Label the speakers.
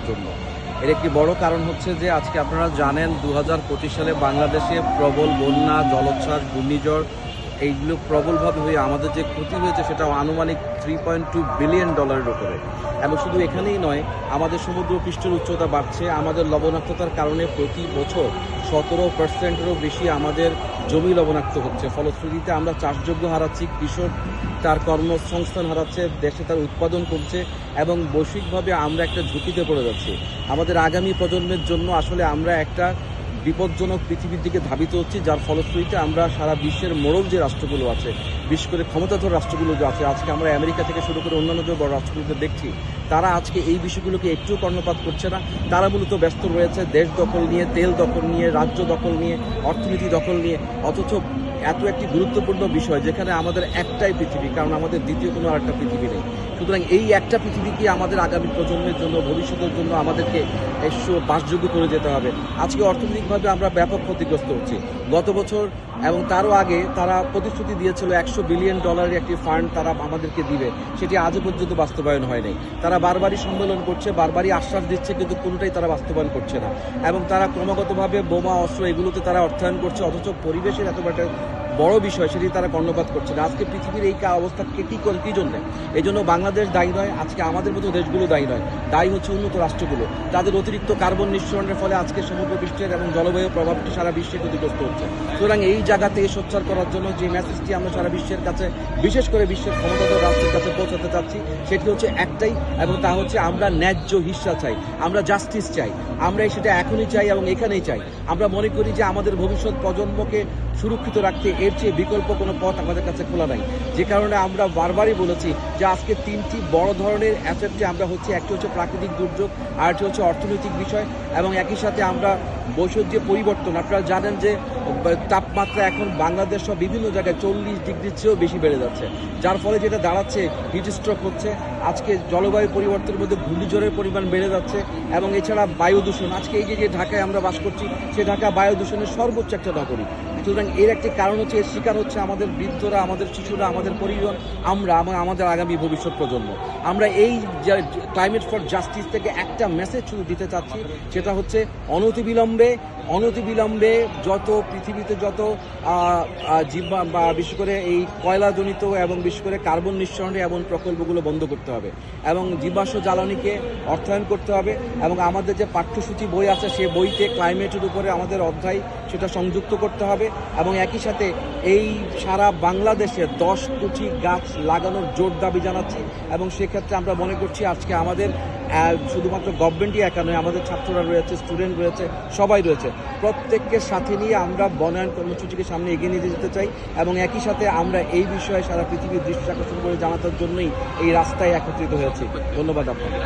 Speaker 1: করার জন্য। এর একটি বড় কারণ হচ্ছে যে আজকে আপনারা জানেন 2025 সালে বাংলাদেশে প্রবল বন্যা, জলোচ্ছ্বাস, ঘূর্ণিঝড় এইগুলো প্রবলভাবে হয়ে আমাদের যে ক্ষতি হয়েছে সেটা আনুমানিক $3.2 বিলিয়ন উপরে। এবং শুধু এখানেই নয়, আমাদের সমুদ্র পৃষ্ঠের উচ্চতা বাড়ছে, আমাদের লবণাক্ততার কারণে প্রতি বছর 17%-এরও বেশি আমাদের জমি লবণাক্ত হচ্ছে। ফলশ্রুতিতে আমরা চাষযোগ্য হারাচ্ছি, কৃষক তার কর্মসংস্থান হারাচ্ছে, দেশে তার উৎপাদন কমছে এবং বৈশ্বিকভাবে আমরা একটা ঝুঁকিতে পড়ে যাচ্ছি। আমাদের আগামী প্রজন্মের জন্য আসলে আমরা একটা বিপজ্জনক পৃথিবীর দিকে ধাবিত হচ্ছি, যার ফলশ্রুতিতে আমরা সারা বিশ্বের মোড়ল যে রাষ্ট্রগুলো আছে, বিশেষ করে ক্ষমতাধর রাষ্ট্রগুলো যে আছে, আজকে আমরা আমেরিকা থেকে শুরু করে অন্যান্য যে বড় রাষ্ট্রগুলোকে দেখছি, তারা আজকে এই বিষয়গুলোকে একটু কর্ণপাত করছে না। তারা মূলত ব্যস্ত রয়েছে দেশ দখল নিয়ে, তেল দখল নিয়ে, রাজ্য দখল নিয়ে, অর্থনীতি দখল নিয়ে। অথচ এত একটি গুরুত্বপূর্ণ বিষয় যেখানে আমাদের একটাই পৃথিবী, কারণ আমাদের দ্বিতীয় কোনো আরেকটা পৃথিবী নেই। সুতরাং এই একটা পৃথিবীকে আমাদের আগামী প্রজন্মের জন্য, ভবিষ্যতের জন্য আমাদেরকে বাসযোগ্য করে যেতে হবে। আজকে অর্থনৈতিকভাবে আমরা ব্যাপক ক্ষতিগ্রস্ত হচ্ছি। গত বছর এবং তারও আগে তারা প্রতিশ্রুতি দিয়েছিল $100 বিলিয়ন একটি ফান্ড তারা আমাদেরকে দিবে, সেটি আজও পর্যন্ত বাস্তবায়ন হয়নি। তারা বারবারই সম্মেলন করছে, বারবারই আশ্বাস দিচ্ছে, কিন্তু কোনোটাই তারা বাস্তবায়ন করছে না। এবং তারা ক্রমাগতভাবে বোমা, অস্ত্র এগুলোতে তারা অর্থায়ন করছে, অথচ পরিবেশের এত একটা বড় বিষয় সেটি তারা কর্ণপাত করছে না। আজকে পৃথিবীর এই অবস্থাকে কী জন্য? এই জন্য বাংলাদেশ দায়ী নয়, আজকে আমাদের মতো দেশগুলো দায়ী নয়, দায়ী হচ্ছে উন্নত রাষ্ট্রগুলো। তাদের অতিরিক্ত কার্বন নিঃসরণের ফলে আজকে সমুদ্র পৃষ্ঠের এবং জলবায়ু প্রভাবটি সারা বিশ্বে ক্ষতিগ্রস্ত হচ্ছে। সুতরাং এই জায়গাতে সোচ্চার করার জন্য যে মেসেজটি আমরা সারা বিশ্বের কাছে, বিশেষ করে বিশ্বের ক্ষমতাধর রাষ্ট্রের কাছে পৌঁছাতে চাচ্ছি, সেটি হচ্ছে একটাই, এবং তা হচ্ছে আমরা ন্যায্য হিস্সা চাই, আমরা জাস্টিস চাই, আমরা সেটা এখনই চাই এবং এখানেই চাই। আমরা মনে করি যে আমাদের ভবিষ্যৎ প্রজন্মকে সুরক্ষিত রাখতে এর চেয়ে বিকল্প কোনো পথ আমাদের কাছে খোলা নাই। যে কারণে আমরা বারবারই বলেছি যে আজকে তিনটি বড় ধরনের অ্যাসেপ্টে আমরা হচ্ছে, একটি হচ্ছে প্রাকৃতিক দুর্যোগ, আরেকটি হচ্ছে অর্থনৈতিক বিষয়, এবং একই সাথে আমরা বৈশ্বিক যে পরিবর্তন, আপনারা জানেন যে তাপমাত্রা এখন বাংলাদেশ সহ বিভিন্ন জায়গায় 40 ডিগ্রির চেয়েও বেশি বেড়ে যাচ্ছে, যার ফলে যেটা দাঁড়াচ্ছে হিট স্ট্রোক হচ্ছে। আজকে জলবায়ু পরিবর্তনের মধ্যে ঘূর্ণিঝড়ের পরিমাণ বেড়ে যাচ্ছে, এবং এছাড়া বায়ু দূষণ। আজকে এই যে ঢাকায় আমরা বাস করছি, সে ঢাকা বায়ু দূষণের সর্বোচ্চ একটা নগরী। সুতরাং এর একটি কারণ হচ্ছে, এর শিকার হচ্ছে আমাদের বৃদ্ধরা, আমাদের শিশুরা, আমাদের পরিবার, আমরা আমাদের আগামী ভবিষ্যৎ প্রজন্ম। আমরা এই ক্লাইমেট ফর জাস্টিস থেকে একটা মেসেজ শুধু দিতে চাচ্ছি, সেটা হচ্ছে অনতিবিলম্বে যত পৃথিবীতে যত বা বিশেষ করে এই কয়লাজনিত এবং বিশেষ করে কার্বন নিঃসরণের এমন প্রকল্পগুলো বন্ধ করতে হবে, এবং জীবাশ্ম জ্বালানিকে অর্থায়ন করতে হবে, এবং আমাদের যে পাঠ্যসূচি বই আছে সে বইতে ক্লাইমেটের উপরে আমাদের অধ্যায় সেটা সংযুক্ত করতে হবে, এবং একই সাথে এই সারা বাংলাদেশে 10 কোটি গাছ লাগানোর জোর দাবি জানাচ্ছি। এবং সেক্ষেত্রে আমরা মনে করছি আজকে আমাদের শুধুমাত্র গভর্নমেন্টই একা নয়, আমাদের ছাত্ররা রয়েছে, স্টুডেন্ট রয়েছে, সবাই রয়েছে, প্রত্যেককে সাথে নিয়ে আমরা বনায়ন কর্মসূচিকে সামনে এগিয়ে নিয়ে যেতে চাই, এবং একই সাথে আমরা এই বিষয়ে সারা পৃথিবীর দৃষ্টি আকর্ষণ করে জানানোর জন্যই এই রাস্তায় একত্রিত হয়েছি। ধন্যবাদ আপনাকে।